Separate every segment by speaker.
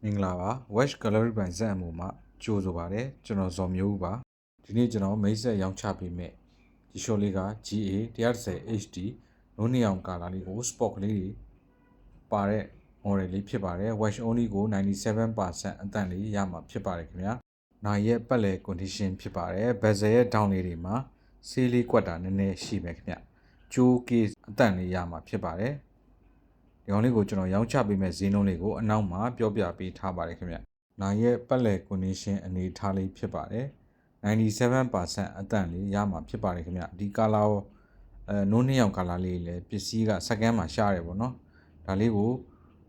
Speaker 1: မင်္ဂလာပါ Watch Gallery ပိုင်ဇက်အမှုမှာကြိုဆိုပါတယ်ကျွန်တော်ဇော်မျိုးဦးပါဒီနေ့ကျွန်တော်မိတ်ဆက်ရောင်းချပေးမယ်ဒီ short လေးက GA 130 HD နိုးနေအောင်ကာလာလေးကို spot ကလေးတွေပါတဲ့ model လေးဖြစ်ပါတယ် Watch only ကို 97% အတန့်လေးရမှာဖြစ်ပါတယ်ခင်ဗျာနိုင်ရဲ့ပတ်လည် condition ဖြစ်ပါတယ် bezel ရဲ့ down လေးတွေမှာဆေးလေးကွက်တာနည်းနည်းရှိမယ်ခင်ဗျကြိုး case အတန့်လေးရမှာဖြစ်ပါတယ်ဒီကောင်လေးကိုကျွန်တော်ရောင်းချပေးမဲ့ဈေးနှုန်းလေးကိုအနောက်မှာပြောပြပေးထားပါတယ်ခင်ဗျ။နိုင်ရဲ့ပတ်လည် condition အနေထားလေးဖြစ်ပါတယ်။ 97% အတန့်လေးရမှာဖြစ်ပါတယ်ခင်ဗျ။ဒီ color နိုးနှစ်ယောက် color လေးလည်းပစ္စည်းကစကန်မှာရှားတယ်ပေါ့နော်။ဒါလေးကို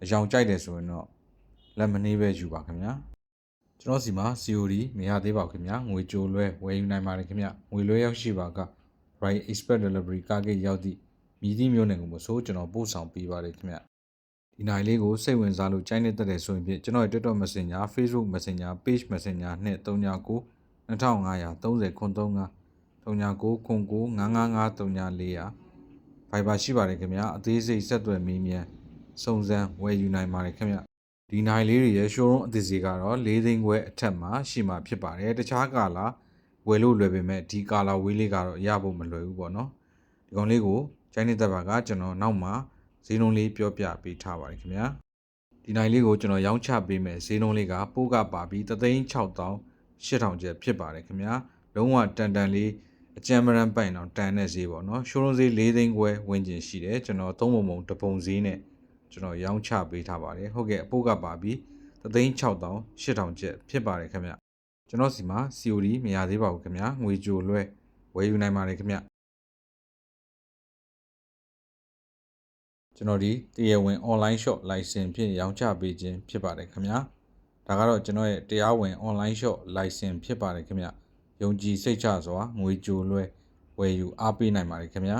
Speaker 1: အယောင်ကြိုက်တယ်ဆိုရင်တော့လက်မနှေးပဲယူပါခင်ဗျာ။ကျွန်တော်စီမှာ COD မရသေးပါဘူးခင်ဗျာ။ငွေကြိုလွှဲဝယ်ယူနိုင်ပါတယ်ခင်ဗျ။ငွေလွှဲရောက်ရှိပါက Right Express Delivery ကားဂိတ်ရောက်သည့်မြည်သည့်မျိုးနယ်ကိုမဆိုကျွန်တော်ပို့ဆောင်ပေးပါတယ်ခင်ဗျ။ဒီနိုင်လေးကိုစိတ်ဝင်စားလို့ကြိုက်နေတဲ့ဆိုရင်ဖြင့်ကျွန်တော်ရဲ့ TikTok Messenger Facebook Messenger Page Messenger နဲ့39 2530 335 39 99 Viber ရှိပါတယ်ခင်ဗျာအသေးစိတ်ဆက်သွယ်မေးမြန်းစုံစမ်းဝယ်ယူနိုင်ပါတယ်ခင်ဗျဒီနိုင်လေးတွေရဲ့ showroom အသစ်ဈေးကတော့4သိန်းခွဲအထက်မှာရှိမှာဖြစ်ပါတယ်တခြားကာလာဝယ်လို့လွယ်ပေမဲ့ဒီကာလာဝေးလေးကတော့ရဖို့မလွယ်ဘူးပေါ့နော်ဒီကောင်လေးကိုကြိုက်နေတဲ့ဘက်ကကျွန်တော်နောက်မှာဈေးနှုန်းလေးပြောပြပေးထားပါတယ်ခင်ဗျာဒီနိုင်လေးကိုကျွန်တော်ရောင်းချပေးမယ်ဈေးနှုန်းလေးကပိုးကပါပြီး3,600,800ကျပ်ဖြစ်ပါတယ်ခင်ဗျာလုံးဝတန်တန်လေးအကြမ်းမရန်ပိုင်တော့တန်တဲ့ဈေးပေါ့နော်ရှိုးလုံးဈေး4သိန်းခွဲဝန်းကျင်ရှိတယ်ကျွန်တော်သုံးပုံတပုံဈေးနဲ့ကျွန်တော်ရောင်းချပေးထားပါတယ်ဟုတ်ကဲ့အပိုးကပါပြီး3,600,800ကျပ်ဖြစ်ပါတယ်ခင်ဗျကျွန်တော်စီမှာ COD မရသေးပါဘူးခင်ဗျာငွေကြိုလွှဲဝယ်ယူနိုင်ပါတယ်ခင်ဗျကျွန်တော်ဒီတရားဝင် online shop license ဖြင့်ရောင်းချပေးခြင်းဖြစ်ပါတယ်ခင်ဗျာဒါကတော့ကျွန်တော်ရဲ့တရားဝင် online shop license ဖြစ်ပါတယ်ခင်ဗျယုံကြည်စိတ်ချစွာငွေကြိုလွှဲဝယ်ယူအားပေးနိုင်ပါတယ်ခင်ဗျာ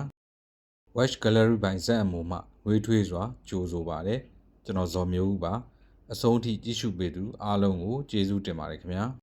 Speaker 1: Watch Gallery ပိုင်ဇက်အမှုမှငွေထွေးစွာကြိုဆိုပါတယ်ကျွန်တော်ဇော်မျိုးဦးပါအဆုံးထိကြည့်ရှုပေးသူအားလုံးကိုကျေးဇူးတင်ပါတယ်ခင်ဗျာ